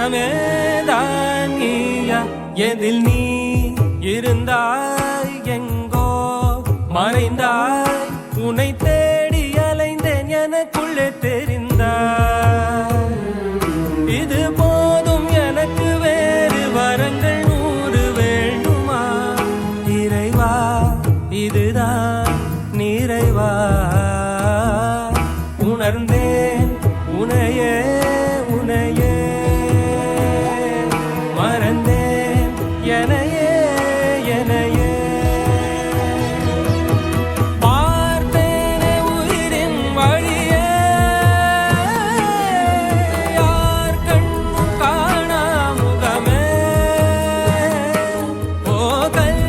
மனமேதான் நீயா எதில் நீ இருந்தாய் எங்கோ மறைந்தாய் உன்னை தேடி அலைந்தேன் எனக்குள்ளே தெரிந்தாய் இது போதும் எனக்கு வேறு வரங்கள் 100 வேண்டுமா இறைவா இதுதான் நிறைவா உணர்ந்தேன் உனையே உனையே மறந்தேன் எனையே எனையே பார்த்தேனே உயிரின் வழியே யார் கண்ணும் காணா முகமே போகல்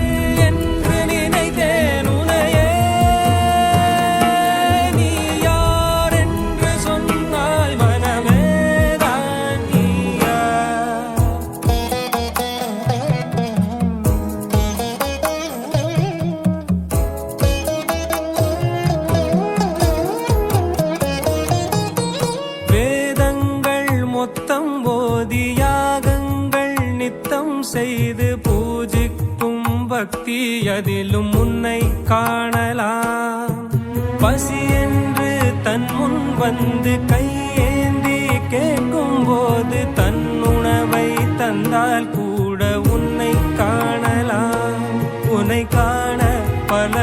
என்று நினைத்தேன் உனையே நீ யார் என்று சொன்னாய் மனமே தான் நீயா வேதங்கள் மொத்தம் ஓதி யாகங்கள் நித்தம் செய்து பூஜிக்கும் பக்தி அதிலும் உன்னை காணலாம் பசி என்று தன் முன் வந்து கையேந்தி கேட்கும் போது தன் உணவை தந்தால் கூட உன்னை காணலாம் உன்னை காண பல